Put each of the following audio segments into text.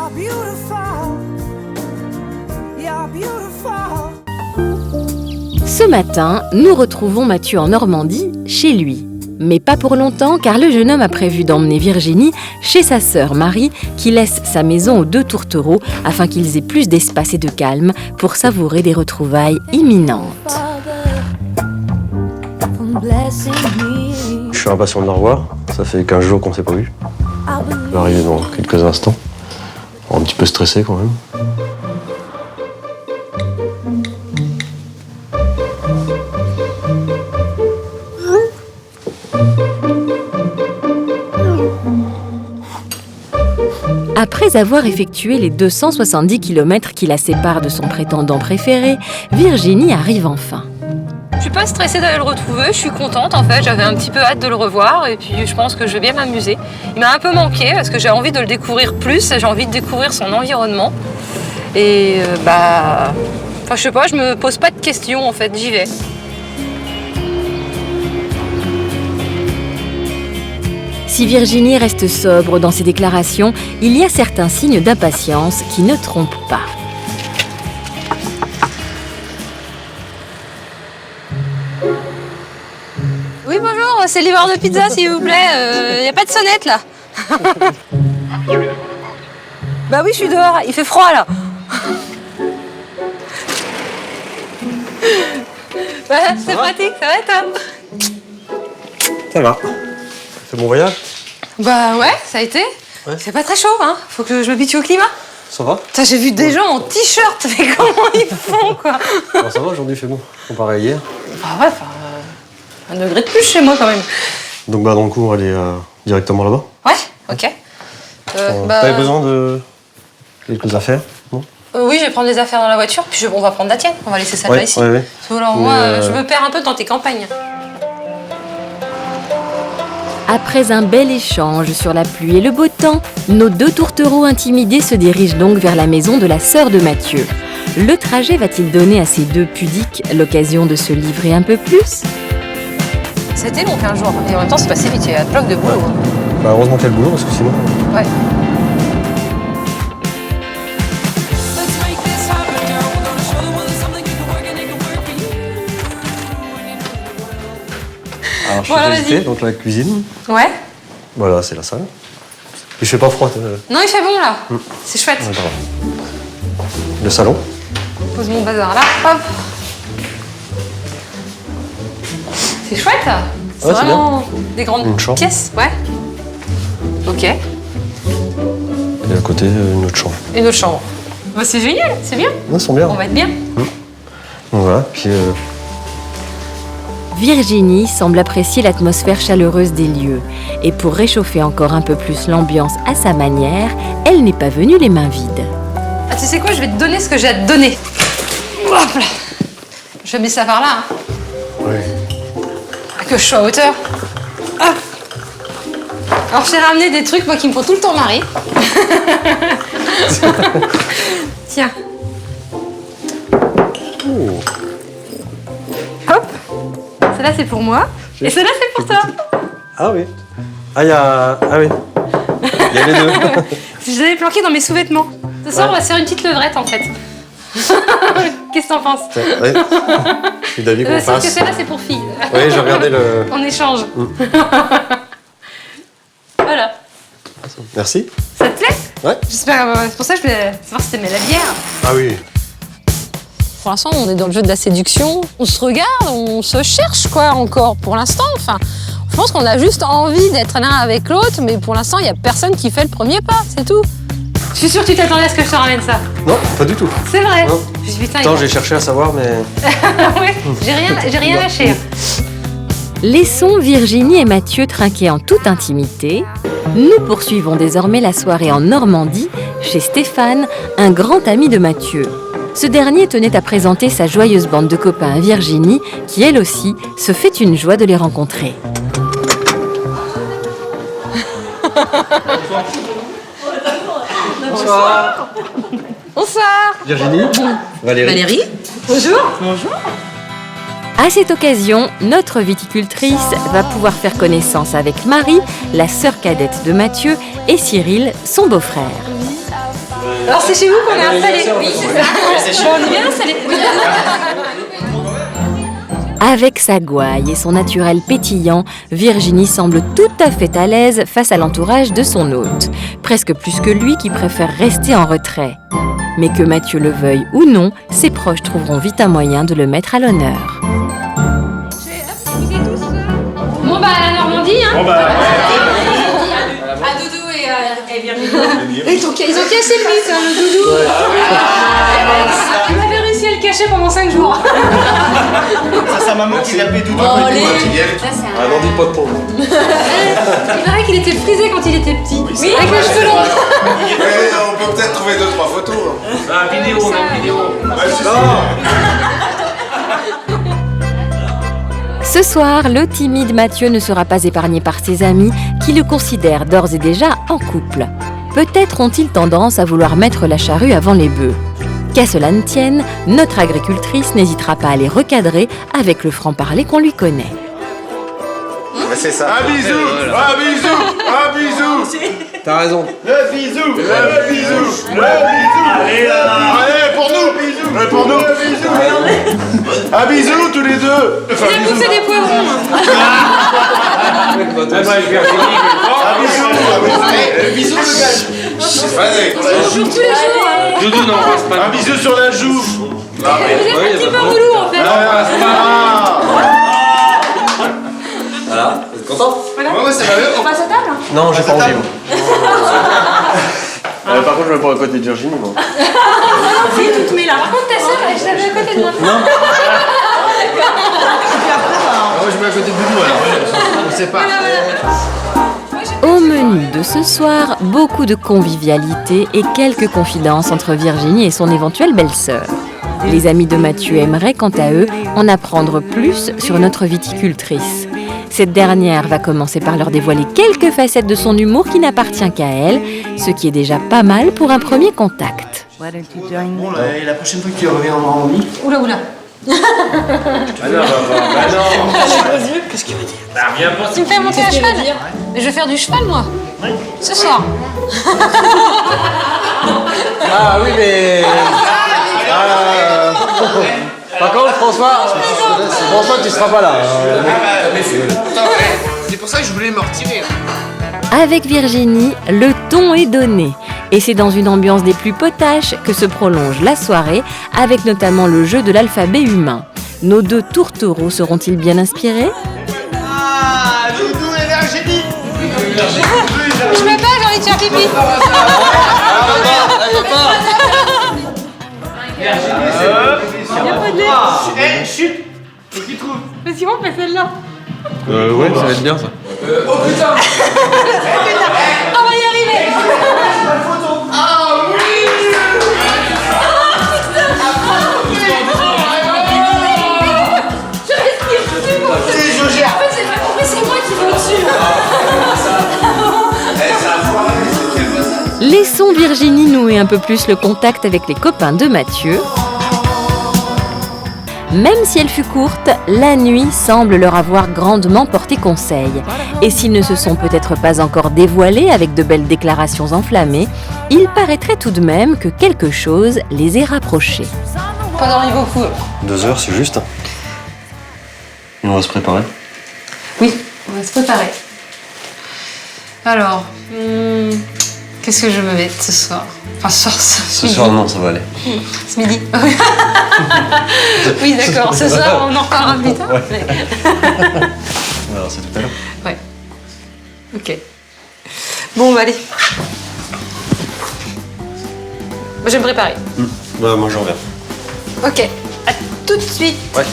You're beautiful. You're beautiful. Ce matin, nous retrouvons Mathieu en Normandie, chez lui. Mais pas pour longtemps, car le jeune homme a prévu d'emmener Virginie chez sa sœur Marie, qui laisse sa maison aux 2 tourtereaux afin qu'ils aient plus d'espace et de calme pour savourer des retrouvailles imminentes. Je suis impatient de la revoir. Ça fait 15 jours qu'on ne s'est pas vu. Elle va arriver dans quelques instants. Un petit peu stressé quand même. Après avoir effectué les 270 km qui la séparent de son prétendant préféré, Virginie arrive enfin. Je suis pas stressée d'aller le retrouver, je suis contente en fait, j'avais un petit peu hâte de le revoir et puis je pense que je vais bien m'amuser. Il m'a un peu manqué parce que j'ai envie de le découvrir plus, j'ai envie de découvrir son environnement et je sais pas, je me pose pas de questions en fait, j'y vais. Si Virginie reste sobre dans ses déclarations, il y a certains signes d'impatience qui ne trompent pas. Oui bonjour, c'est le livreur de pizza s'il vous plaît, y a pas de sonnette là. Bah oui je suis dehors, il fait froid là. Voilà, c'est pratique, ça va Tom? Ça va. C'est bon voyage? Bah ouais, ça a été. Ouais. C'est pas très chaud, hein. Faut que je m'habitue au climat. Ça va? Putain, j'ai vu des gens en t-shirt, mais comment ils font, quoi? Alors, ça va, aujourd'hui il fait bon, comparé à hier. Bah ouais, 1 degré de plus chez moi quand même. Donc dans le coup, on va aller directement là-bas. Ouais, ok. T'avais besoin de quelques affaires, non? Oui, je vais prendre les affaires dans la voiture, puis on va prendre la tienne. On va laisser ça là ici. Ouais. Parce que alors, moi, je me perds un peu dans tes campagnes. Après un bel échange sur la pluie et le beau temps, nos 2 tourtereaux intimidés se dirigent donc vers la maison de la sœur de Mathieu. Le trajet va-t-il donner à ces 2 pudiques l'occasion de se livrer un peu plus? C'était long 15 jours, et en même temps, c'est passé vite, il y a un bloc de boulot. Bah heureusement qu'il y a le boulot, parce que sinon... Ouais. Alors je Voilà, suis visité, vas-y. donc la cuisine. Ouais. Voilà, c'est la salle. Il fait pas froid. Non, il fait bon là. C'est chouette. Ouais, pardon. Le salon. Je pose mon bazar là, hop. C'est chouette. C'est Ouais, c'est vraiment des grandes Une chambre. pièces. Ouais. Ok. Et à côté, une autre chambre. Une autre chambre. Bah, c'est génial, c'est bien. Ouais, ils sont bien. On va être bien. Donc voilà, puis... Virginie semble apprécier l'atmosphère chaleureuse des lieux. Et pour réchauffer encore un peu plus l'ambiance à sa manière, elle n'est pas venue les mains vides. Ah, tu sais quoi, je vais te donner ce que j'ai à te donner. Hop là. Je mets ça par là, hein. Ouais. Que je sois à hauteur. Hop. Alors, j'ai ramené des trucs, moi, qui me font tout le temps marrer. Tiens. Oh. Hop. Celle-là, c'est pour moi. Et celle-là, c'est pour toi. Ah oui. Ah, il y a... Ah oui. Il y a les 2. Je les avais planqués dans mes sous-vêtements. Ce soir, Ouais. on va se faire une petite levrette, en fait. Qu'est-ce que t'en penses? Ouais. Je suis d'avis qu'on Sauf que fasse. celle-là, c'est pour filles. Oui, j'ai regardé le... On échange. Voilà. Merci. Ça te plaît? Ouais. J'espère. C'est pour ça que je voulais savoir si t'aimais la bière. Ah oui. Pour l'instant, on est dans le jeu de la séduction. On se regarde, on se cherche, quoi, encore, pour l'instant. Enfin, je pense qu'on a juste envie d'être l'un avec l'autre, mais pour l'instant, il n'y a personne qui fait le premier pas, c'est tout. Je suis sûre que tu t'attendais à ce que je te ramène ça. Non, pas du tout. C'est vrai. Non. Je suis putain, Attends, j'ai cherché à savoir, mais... ouais, j'ai rien lâché. Laissons Virginie et Mathieu trinquer en toute intimité. Nous poursuivons désormais la soirée en Normandie, chez Stéphane, un grand ami de Mathieu. Ce dernier tenait à présenter sa joyeuse bande de copains à Virginie, qui elle aussi se fait une joie de les rencontrer. Bonsoir. Bonsoir. Virginie. Valérie. Bonjour. À cette occasion, notre viticultrice va pouvoir faire connaissance avec Marie, la sœur cadette de Mathieu, et Cyril, son beau-frère. Alors c'est chez vous qu'on est installé. Oui, c'est ça. Bon, on est bien installé. Avec sa gouaille et son naturel pétillant, Virginie semble tout à fait à l'aise face à l'entourage de son hôte. Presque plus que lui qui préfère rester en retrait. Mais que Mathieu le veuille ou non, ses proches trouveront vite un moyen de le mettre à l'honneur. Bon bah la Normandie, hein. Bon bah, À Doudou et Virginie. Ils ont cassé le mythe, hein, le Doudou. Il avait réussi à le cacher pendant 5 jours. c'est sa maman qui l'appelait Doudou. Oh, les... Ah non, dis pas de ton nom. Il paraît qu'il était frisé quand il était petit. Oui, avec les cheveux longs. On peut peut-être trouver 2-3 photos. Vidéo. Ce soir, le timide Mathieu ne sera pas épargné par ses amis qui le considèrent d'ores et déjà en couple. Peut-être ont-ils tendance à vouloir mettre la charrue avant les bœufs. Qu'à cela ne tienne, notre agricultrice n'hésitera pas à les recadrer avec le franc-parler qu'on lui connaît. C'est ça. Un bisou. T'as raison. Le bisou. Allez, pour nous. Un bisou tous les deux. Il a poussé des poivrons. Un bisou le gars. Bonjour tous les jours. Doudou n'embrasse pas. Un bisou sur la joue. Vous êtes un petit peu relou en fait. Voilà, vous êtes content? Ouais, c'est malheureux. On passe à table. Non, j'ai pas envie. Par contre, je vais pas à côté de Virginie, moi. C'est toute mes là. Par contre ta sœur, je l'avais à côté de moi. Moi, je mets à côté de Doudou alors. On sait pas. Au menu de ce soir, beaucoup de convivialité et quelques confidences entre Virginie et son éventuelle belle-sœur. Les amis de Mathieu aimeraient, quant à eux, en apprendre plus sur notre viticultrice. Cette dernière va commencer par leur dévoiler quelques facettes de son humour qui n'appartient qu'à elle, ce qui est déjà pas mal pour un premier contact. Bon, là, et la prochaine fois que tu reviens en Normandie. Oula. Ah non, Qu'est-ce qu'il veut dire? viens pas. Tu me fais monter à cheval. Mais je vais faire du cheval moi. Ce soir. Ah oui, mais... Par contre, François, tu seras pas là. C'est pour ça que je voulais me retirer. Avec Virginie, le ton est donné. Et c'est dans une ambiance des plus potaches que se prolonge la soirée, avec notamment le jeu de l'alphabet humain. Nos deux tourtereaux seront-ils bien inspirés? Ah, Doudou et Virginie. Je me bats, j'ai envie de faire pipi. Eh, chut. Qu'est-ce qu'il trouve? Mais si on fait celle-là. Ouais, ça va être bien ça. Oh putain. On va y arriver. C'est moi qui vais au-dessus. Laissons Virginie nouer un peu plus le contact avec les copains de Mathieu. Même si elle fut courte, la nuit semble leur avoir grandement porté conseil. Et s'ils ne se sont peut-être pas encore dévoilés avec de belles déclarations enflammées, il paraîtrait tout de même que quelque chose les ait rapprochés. Pas d'envie beaucoup. 2 heures, c'est juste. Et on va se préparer. Oui, on va se préparer. Alors, qu'est-ce que je me mets ce soir? Enfin, Ce soir, non, ça va aller. Ce midi. Oui, d'accord. Ce soir, on en reparlera plus tard. Mais... Alors, c'est tout à l'heure. Ouais. Ok. Bon, bah allez. Moi, je vais me préparer. Bah, moi, j'en reviens. Ok. À tout de suite. Ouais.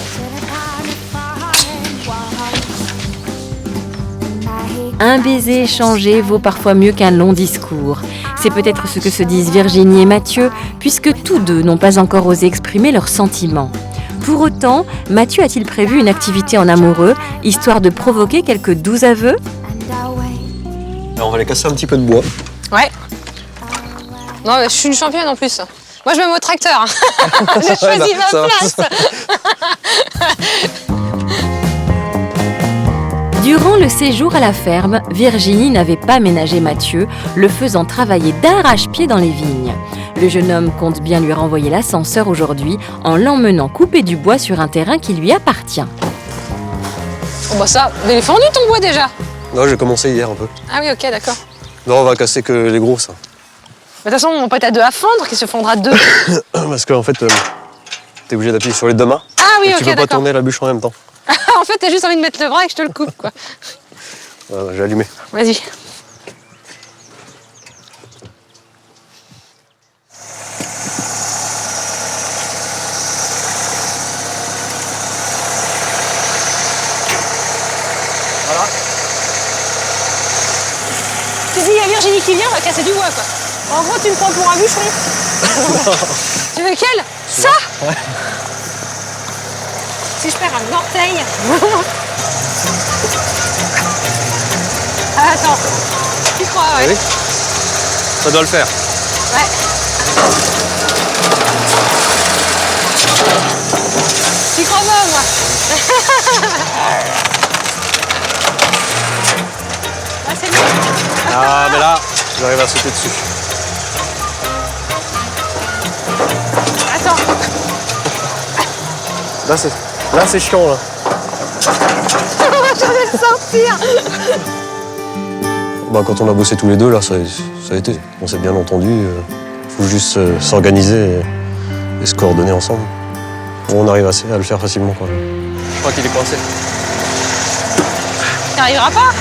Un baiser échangé vaut parfois mieux qu'un long discours. C'est peut-être ce que se disent Virginie et Mathieu, puisque tous deux n'ont pas encore osé exprimer leurs sentiments. Pour autant, Mathieu a-t-il prévu une activité en amoureux, histoire de provoquer quelques doux aveux? Alors, on va les casser un petit peu de bois. Ouais. Non, je suis une championne en plus. Moi, je me mets au tracteur. J'ai choisi ma place. Durant le séjour à la ferme, Virginie n'avait pas ménagé Mathieu, le faisant travailler d'arrache-pied dans les vignes. Le jeune homme compte bien lui renvoyer l'ascenseur aujourd'hui en l'emmenant couper du bois sur un terrain qui lui appartient. Bon bah ça, il est fendu ton bois déjà. Non, j'ai commencé hier un peu. Ah oui, ok, d'accord. Non, on va casser que les gros, ça. De toute façon, on peut être à deux à fendre, qui se fondra deux. Parce qu'en fait, t'es obligé d'appuyer sur les deux mains. Ah oui, et ok, tu peux pas d'accord. tourner la bûche en même temps. En fait, t'as juste envie de mettre le bras et que je te le coupe, quoi. J'ai allumé. Vas-y. Voilà. Tu dis, il y a Virginie qui vient, on va casser du bois, quoi. En gros, tu me prends pour un bûcheron. Tu veux quel? Ça? Si je perds un orteil. Ah, attends. Tu crois, ouais. Oui. Ça doit le faire. Ouais. Tu crois pas, moi? Ah, c'est bon. Ah, mais là, j'arrive à sauter dessus. Attends. Là, c'est chiant, là. Je vais le sortir. Bah, quand on a bossé tous les deux, là, ça a été. On s'est bien entendu. Faut juste s'organiser et se coordonner ensemble. On arrive à le faire facilement, quoi. Je crois qu'il est coincé. T'y arriveras pas?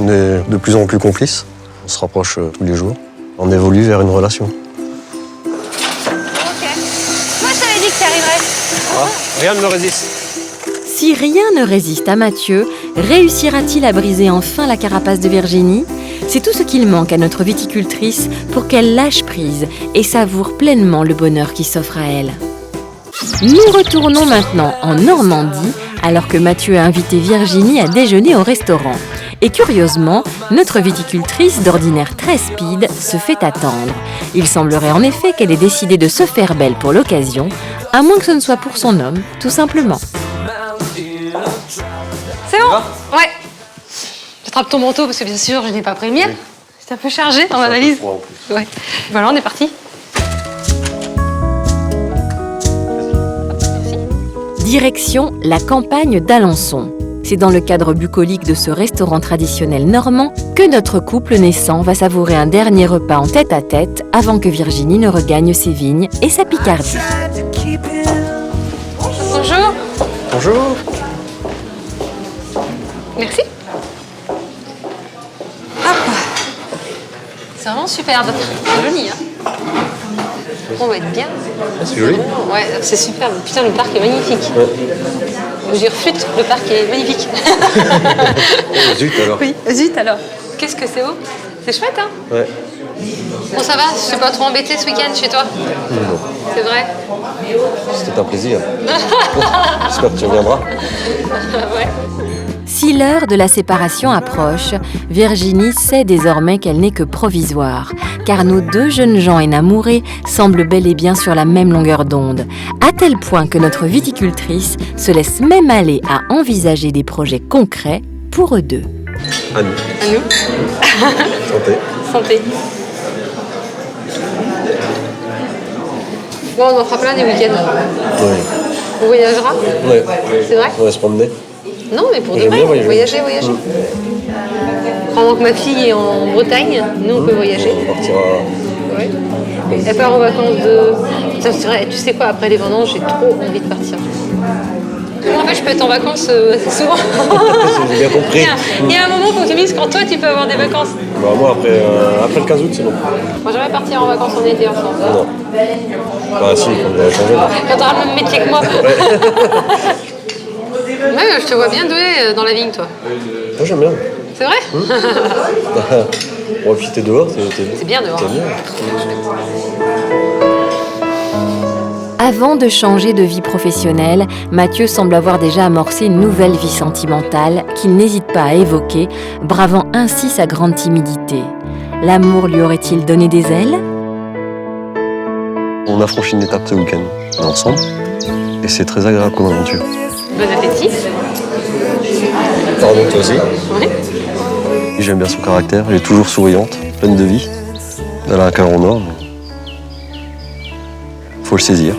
On est de plus en plus complices. On se rapproche tous les jours. On évolue vers une relation. Ok. Moi, je t'avais dit que t'y arriverais. Rien ne me résiste. Si rien ne résiste à Mathieu, réussira-t-il à briser enfin la carapace de Virginie? C'est tout ce qu'il manque à notre viticultrice pour qu'elle lâche prise et savoure pleinement le bonheur qui s'offre à elle. Nous retournons maintenant en Normandie alors que Mathieu a invité Virginie à déjeuner au restaurant. Et curieusement, notre viticultrice, d'ordinaire très speed, se fait attendre. Il semblerait en effet qu'elle ait décidé de se faire belle pour l'occasion, à moins que ce ne soit pour son homme, tout simplement. C'est bon? Ouais. J'attrape ton manteau parce que bien sûr, je n'ai pas pris le mien. C'est un peu chargé dans ma valise. Ouais. Voilà, on est parti. Direction la campagne d'Alençon. C'est dans le cadre bucolique de ce restaurant traditionnel normand que notre couple naissant va savourer un dernier repas en tête-à-tête avant que Virginie ne regagne ses vignes et sa Picardie. Bonjour. Bonjour. Merci. Hop. C'est vraiment superbe. C'est joli, hein. On va être bien. C'est joli. Ouais, c'est superbe. Putain, le parc est magnifique. Ouais. Je dire flûte, le parc est magnifique. Zut alors. Oui, zut alors. Qu'est-ce que c'est beau? C'est chouette, hein? Ouais. Bon, ça va? Je t'ai pas trop embêté ce week-end chez toi? Non. C'est vrai? C'était un plaisir. J'espère que tu reviendras. Ouais. Si l'heure de la séparation approche, Virginie sait désormais qu'elle n'est que provisoire, car nos deux jeunes gens énamourés semblent bel et bien sur la même longueur d'onde, à tel point que notre viticultrice se laisse même aller à envisager des projets concrets pour eux deux. À nous. À nous. Santé. Santé. Bon, on en fera plein des week-ends. Oui. On voyagera? Ouais. C'est vrai? On va se promener. Non, mais pour de J'aime vrai, bien voyager. voyager. Pendant que ma fille est en Bretagne, nous on peut voyager. On partira. Ouais. Elle part en vacances de... Putain, c'est vrai, tu sais quoi, après les vendanges, j'ai trop envie de partir. En fait, je peux être en vacances assez souvent. J'ai bien compris. Il y a un moment, il faut que tu me dises quand toi, tu peux avoir des vacances. Bah, moi, après le 15 août, c'est bon. On va jamais partir en vacances en été ensemble. Non. Bah, si, quand on va changer. là. Quand tu auras le même métier que moi. Ouais, je te vois bien doué dans la vigne, toi. Moi, j'aime bien. C'est vrai? Bon, et puis t'es dehors, C'est bien dehors. t'es bien. Avant de changer de vie professionnelle, Mathieu semble avoir déjà amorcé une nouvelle vie sentimentale qu'il n'hésite pas à évoquer, bravant ainsi sa grande timidité. L'amour lui aurait-il donné des ailes? On a franchi une étape ce week-end, on est ensemble, et c'est très agréable comme aventure. Bon appétit. Pardon, toi aussi. Ouais. J'aime bien son caractère, elle est toujours souriante. pleine de vie. Elle a un cœur en or. Faut le saisir.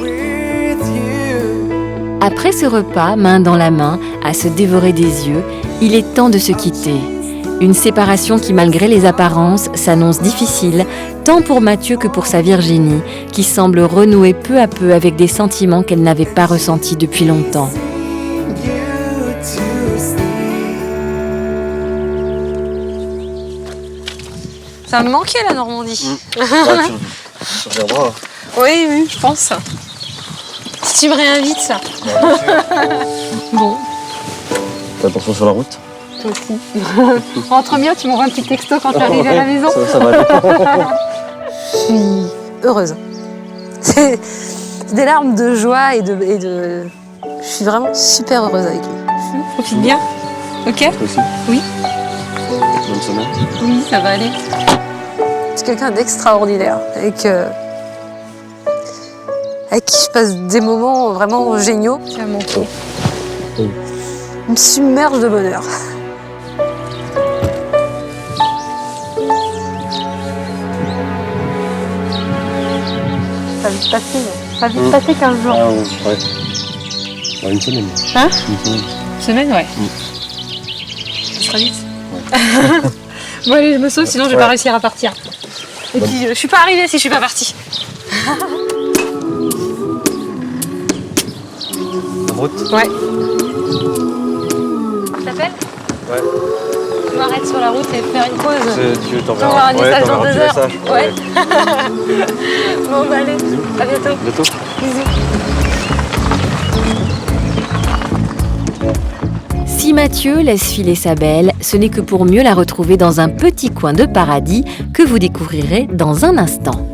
Après ce repas, main dans la main, à se dévorer des yeux, il est temps de se quitter. Une séparation qui, malgré les apparences, s'annonce difficile, tant pour Mathieu que pour sa Virginie, qui semble renouer peu à peu avec des sentiments qu'elle n'avait pas ressentis depuis longtemps. Ça me manquait la Normandie. Tu reviendras. Oui, oui, je pense. Si tu me réinvites, ça. Bon, Fais attention sur la route. toi aussi. Rentre bien, tu m'envoies un petit texto quand tu arrives à la maison. Ça va aller. Je suis heureuse. C'est des larmes de joie et de... Je suis vraiment super heureuse avec lui. Profite bien. Ok? Toi aussi. Oui. Bonne semaine. Oui, ça va aller. C'est quelqu'un d'extraordinaire avec qui je passe des moments vraiment géniaux. Tu as manqué. Il me submerge de bonheur. Ça va vite passer. Ça va vite passer 15 jours. Ah, ouais. Bah, une semaine. Hein? Une semaine. Semaine, ouais. Ça sera vite. Bon allez, je me sauve, sinon je vais pas réussir à partir. Et puis je suis pas arrivée si je suis pas partie. La route. Ouais. Je t'appelle? Ouais. Je m'arrête sur la route et faire une pause. Tu T'envoies un message dans 2 heures. Ouais. Bon bah allez, à bientôt. Bientôt. Bisous. Si Mathieu laisse filer sa belle, ce n'est que pour mieux la retrouver dans un petit coin de paradis que vous découvrirez dans un instant.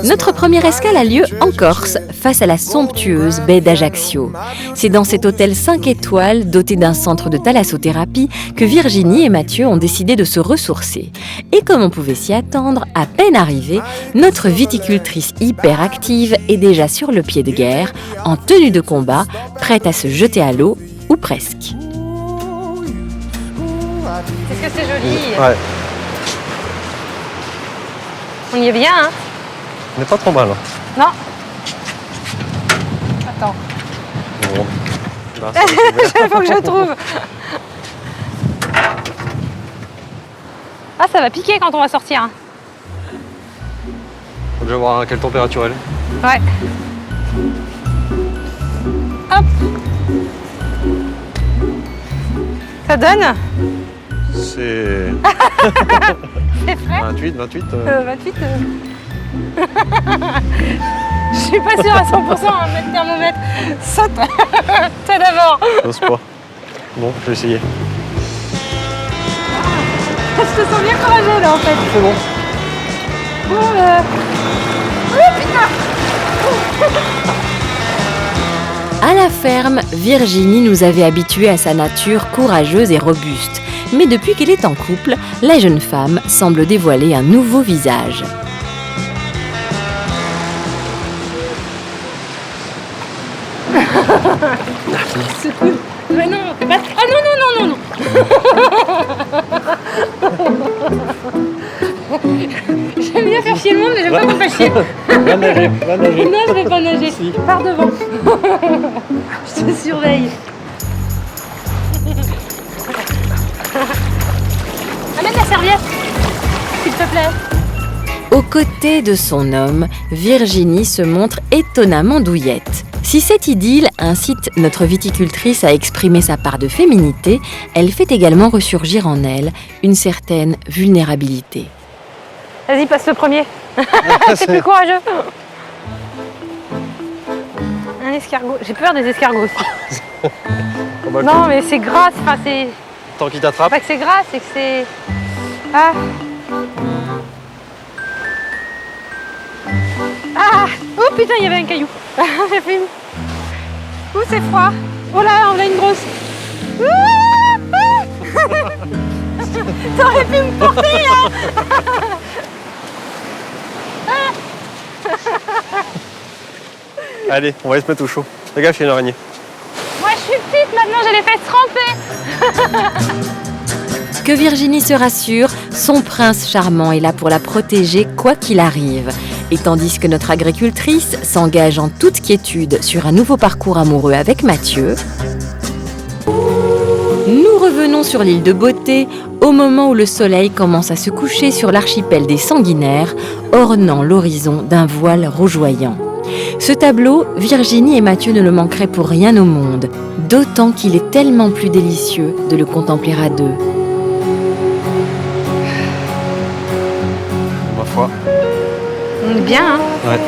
Notre première escale a lieu en Corse, face à la somptueuse baie d'Ajaccio. C'est dans cet hôtel 5 étoiles, doté d'un centre de thalassothérapie, que Virginie et Mathieu ont décidé de se ressourcer. Et comme on pouvait s'y attendre, à peine arrivée, notre viticultrice hyperactive est déjà sur le pied de guerre, en tenue de combat, prête à se jeter à l'eau, ou presque. Qu'est-ce que c'est joli. Ouais. On y est bien, hein? On n'est pas trop mal. Hein. Non. Attends. Bon. Là, Il faut que je trouve. Ah, ça va piquer quand on va sortir. Hein. Faut déjà voir à quelle température elle est. Ouais. Hop. Ça donne? C'est... C'est frais? 28. 28. Je suis pas sûre à 100% à mettre le thermomètre. Saute. Toi d'abord. J'ose pas. Bon, je vais essayer. Je te sens bien courageux là en fait. C'est bon. Bon, oh putain. À la ferme, Virginie nous avait habitués à sa nature courageuse et robuste. Mais depuis qu'elle est en couple, la jeune femme semble dévoiler un nouveau visage. C'est cool. Mais non, c'est pas... Ah non, non, non, non, non. J'aime bien faire chier le monde, mais j'aime pas qu'on fasse chier. Va nager, va nager. Non, je vais pas nager. Si. Pars devant. Je te surveille. Amène la serviette, s'il te plaît. Aux côtés de son homme, Virginie se montre étonnamment douillette. Si cette idylle incite notre viticultrice à exprimer sa part de féminité, elle fait également ressurgir en elle une certaine vulnérabilité. Vas-y, passe le premier. C'est plus courageux. Un escargot. J'ai peur des escargots aussi. Non, mais c'est gras. Enfin, c'est Tant qu'il t'attrape. pas que c'est gras, c'est que c'est... Ah. Ah. Oh putain, il y avait un caillou. J'ai fait une... Ouh, c'est froid. Oh là, on a une grosse. T'aurais pu me porter là. Allez, on va aller se mettre au chaud. Fais gaffe, il y a une araignée. Moi, je suis petite, maintenant j'ai les fesses trempées. Que Virginie se rassure, son prince charmant est là pour la protéger quoi qu'il arrive. Et tandis que notre agricultrice s'engage en toute quiétude sur un nouveau parcours amoureux avec Mathieu, nous revenons sur l'île de Beauté au moment où le soleil commence à se coucher sur l'archipel des Sanguinaires, ornant l'horizon d'un voile rougeoyant. Ce tableau, Virginie et Mathieu ne le manqueraient pour rien au monde, d'autant qu'il est tellement plus délicieux de le contempler à deux. Ma foi. On est bien, hein? Ouais.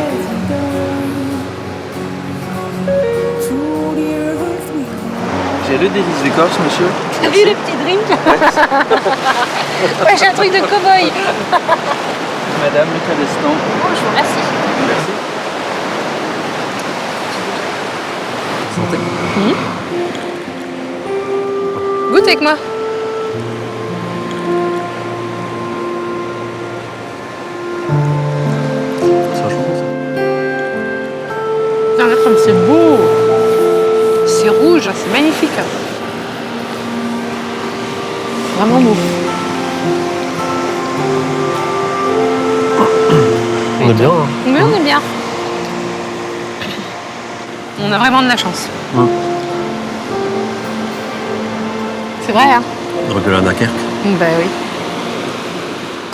J'ai le délice d'écorce, monsieur. T'as vu le petit drink? Ouais, j'ai un truc de cow-boy. Madame, le cabestan. Oh, je vous remercie. Merci. Goûte avec moi. C'est vachement bon, ça. Regarde comme c'est beau. C'est rouge, c'est magnifique. Vraiment beau. On est bien, hein. Oui, on est bien. On a vraiment de la chance. C'est vrai, hein? On aurait pu aller à Dunkerque. Bah oui.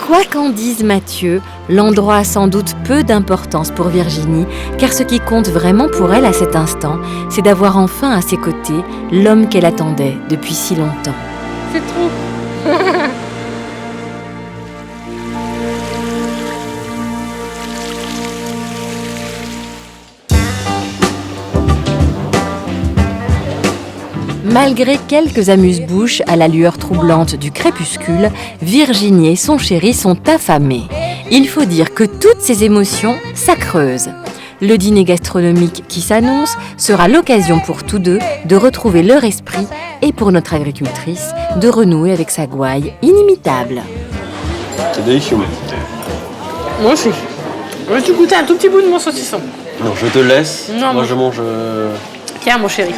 Quoi qu'en dise Mathieu, l'endroit a sans doute peu d'importance pour Virginie, car ce qui compte vraiment pour elle à cet instant, c'est d'avoir enfin à ses côtés l'homme qu'elle attendait depuis si longtemps. C'est trop. Malgré quelques amuse-bouches à la lueur troublante du crépuscule, Virginie et son chéri sont affamés. Il faut dire que toutes ces émotions s'accreusent. Le dîner gastronomique qui s'annonce sera l'occasion pour tous deux de retrouver leur esprit et pour notre agricultrice de renouer avec sa gouaille inimitable. C'est délicieux. Moi aussi. Veux-tu goûter un tout petit bout de mon saucisson? Non, je te laisse. Non, Moi, non. je mange. Tiens, mon chéri.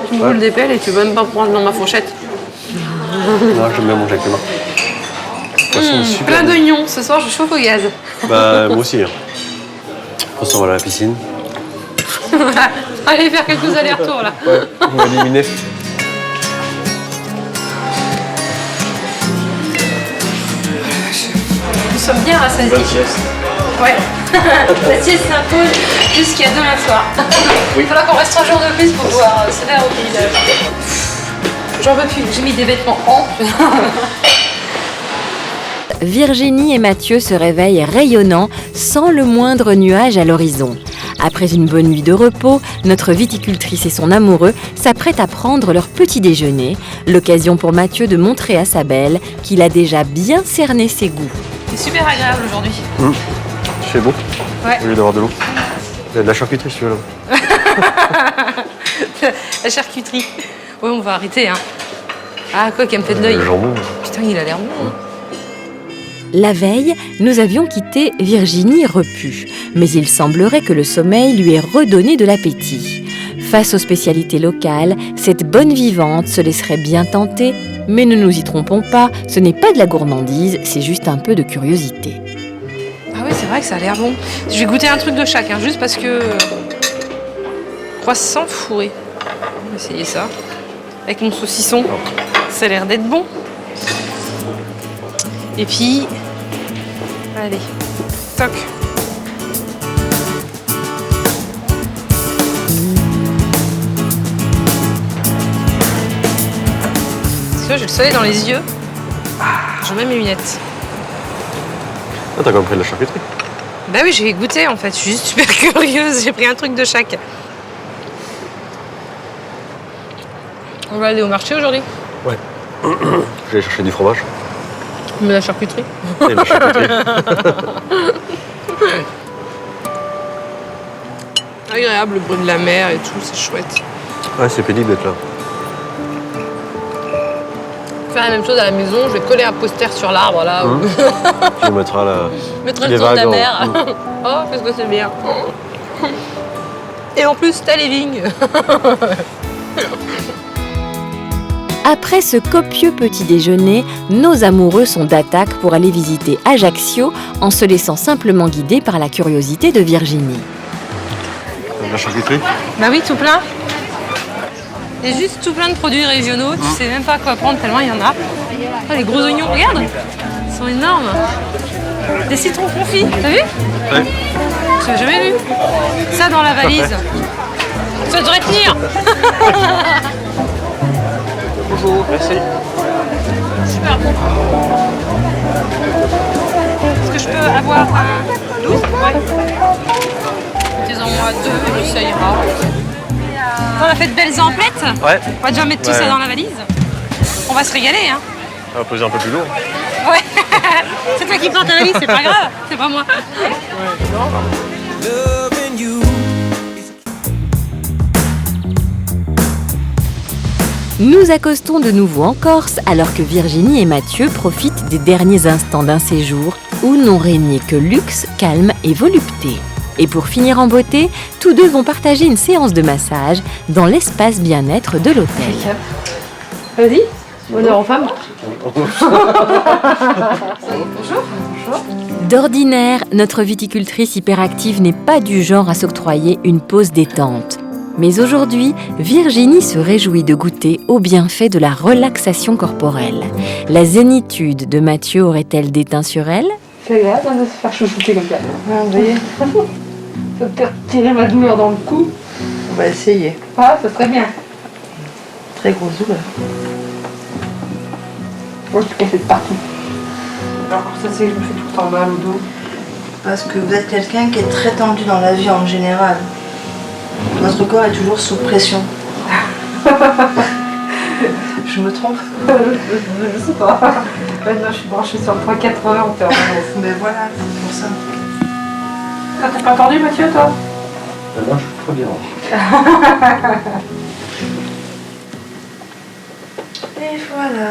Une boule d'épelle et tu veux même pas prendre dans ma fourchette. Non, j'aime bien manger avec les mains. De toute façon, super. Plein d'oignons. Ce soir, je chauffe au gaz. Bah, moi aussi. Hein. On s'en va à la piscine. Allez faire quelques allers-retours là. Ouais, on va éliminer. Nous sommes bien rassasiés. Bonne sieste. Ouais. La sieste s'impose jusqu'à demain soir. Il va falloir qu'on reste 3 jours de plus pour pouvoir se faire au paysage. J'en veux plus. J'ai mis des vêtements amples. Virginie et Mathieu se réveillent rayonnants, sans le moindre nuage à l'horizon. Après une bonne nuit de repos, notre viticultrice et son amoureux s'apprêtent à prendre leur petit déjeuner, l'occasion pour Mathieu de montrer à sa belle qu'il a déjà bien cerné ses goûts. C'est super agréable aujourd'hui. Il fait beau. Ouais. Au lieu d'avoir de l'eau. Il y a de la charcuterie si tu veux là. La charcuterie. Ouais, on va arrêter, hein. Ah, quoi qu'elle me fait de l'œil. Le jambon. Putain, il a l'air bon. Hein. La veille, nous avions quitté Virginie repue, mais il semblerait que le sommeil lui ait redonné de l'appétit. Face aux spécialités locales, cette bonne vivante se laisserait bien tenter, mais ne nous y trompons pas, ce n'est pas de la gourmandise, c'est juste un peu de curiosité. Ah ouais, c'est vrai que ça a l'air bon. Je vais goûter un truc de chaque, hein, juste parce que... Croissant fourré. On va essayer ça. Avec mon saucisson. Ça a l'air d'être bon. Et puis... Allez. Toc. Tu vois, j'ai le soleil dans les yeux. J'ai même mes lunettes. Ah, t'as quand même pris de la charcuterie. Bah oui, j'ai goûté en fait. Je suis juste super curieuse. J'ai pris un truc de chaque. On va aller au marché aujourd'hui. Ouais. J'ai cherché du fromage. Mais la charcuterie. Et de la charcuterie. Agréable, le bruit de la mer et tout, c'est chouette. Ouais, c'est pénible d'être là. faire la même chose à la maison. Je vais coller un poster sur l'arbre là. Tu mettras la... Mettre les le tour de ta vagues en- mère. Oh, qu'est-ce que c'est bien. Et en plus, t'as les vignes. Après ce copieux petit déjeuner, nos amoureux sont d'attaque pour aller visiter Ajaccio en se laissant simplement guider par la curiosité de Virginie. La charcuterie. Bah oui, tout plein. Et juste tout plein de produits régionaux. Tu sais même pas quoi prendre tellement il y en a. Ah, les gros oignons, regarde. Ils sont énormes. Des citrons confits, t'as vu? Ouais. Tu l'as jamais vu? Ça dans la valise. Ça devrait tenir. Bonjour, merci. Super bon. Est-ce que je peux avoir un 12? Ouais. Mettez-en-moi 2 et puis ça ira. On a fait de belles emplettes. Ouais. On va déjà mettre tout Ouais. ça dans la valise. On va se régaler, hein. Ça va peser un peu plus lourd. Ouais. C'est toi qui portes la valise, c'est pas grave. C'est pas moi. Loving you. Nous accostons de nouveau en Corse alors que Virginie et Mathieu profitent des derniers instants d'un séjour où n'ont régné que luxe, calme et volupté. Et pour finir en beauté, tous deux vont partager une séance de massage dans l'espace bien-être de l'hôtel. Vas-y. Honneur aux femmes. D'ordinaire, notre viticultrice hyperactive n'est pas du genre à s'octroyer une pause détente. Mais aujourd'hui, Virginie se réjouit de goûter aux bienfaits de la relaxation corporelle. La zénitude de Mathieu aurait-elle déteint sur elle ? C'est agréable de se faire chouchouter comme ça. Vous voyez, ça peut faire tirer ma douleur dans le cou. On va essayer. Ah, ça serait bien. Très grosse douleur. Moi, je suis cassée de partout. Alors, ça, c'est que je me fais tout le temps mal au dos. Parce que vous êtes quelqu'un qui est très tendu dans la vie en général. Notre corps est toujours sous pression. Je me trompe? Je sais pas. Maintenant, je suis branchée sur le 380 en permanence. Mais voilà, c'est pour ça. Ah, t'as pas entendu, Mathieu, toi? Moi, je suis très bien. Et voilà.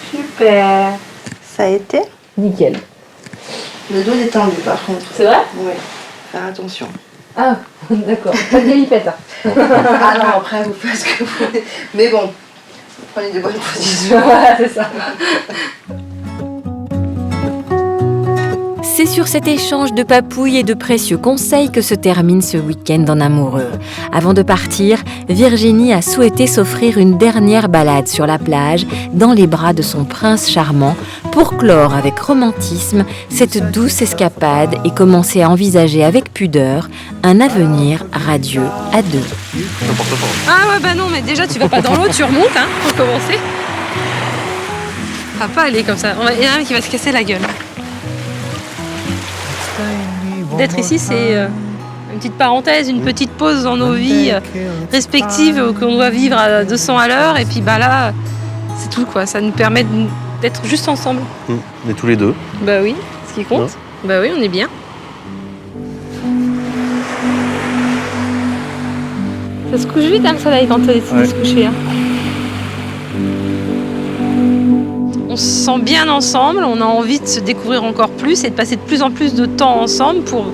Super. Ça a été? Nickel. Le dos est tendu par contre. C'est vrai? Oui. Faire attention. Ah, d'accord. Pas de galipette. Ah non, après vous faites ce que vous voulez. Mais bon, prenez de bonnes positions. Voilà, c'est ça. C'est sur cet échange de papouilles et de précieux conseils que se termine ce week-end en amoureux. Avant de partir, Virginie a souhaité s'offrir une dernière balade sur la plage dans les bras de son prince charmant pour clore avec romantisme cette douce escapade et commencer à envisager avec pudeur un avenir radieux à deux. Ah ouais, bah non, mais déjà, tu vas pas dans l'eau, tu remontes, hein, pour commencer. On va pas aller comme ça. Il y en a un qui va se casser la gueule. D'être ici, c'est une petite parenthèse, une petite pause dans nos vies respectives qu'on doit vivre à 200 à l'heure. Et puis bah là, c'est tout quoi. Ça nous permet d'être juste ensemble. On est tous les deux. Bah oui, ce qui compte. Bah oui, on est bien. Ça se couche vite hein, le soleil quand tu décides de se coucher. Hein. On se sent bien ensemble, on a envie de se découvrir encore plus et de passer de plus en plus de temps ensemble pour...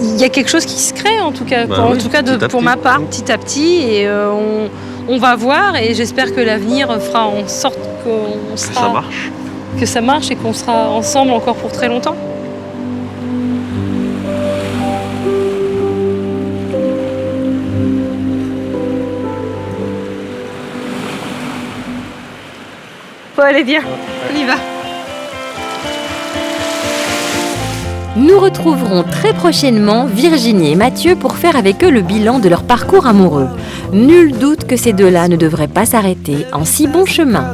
Il y a quelque chose qui se crée en tout cas, Bah en oui, tout cas pour ma part, petit à petit. Et on va voir et j'espère que l'avenir fera en sorte qu'on sera... Ça marche. Que ça marche et qu'on sera ensemble encore pour très longtemps. Bon, allez, viens, on y va. Nous retrouverons très prochainement Virginie et Mathieu pour faire avec eux le bilan de leur parcours amoureux. Nul doute que ces deux-là ne devraient pas s'arrêter en si bon chemin.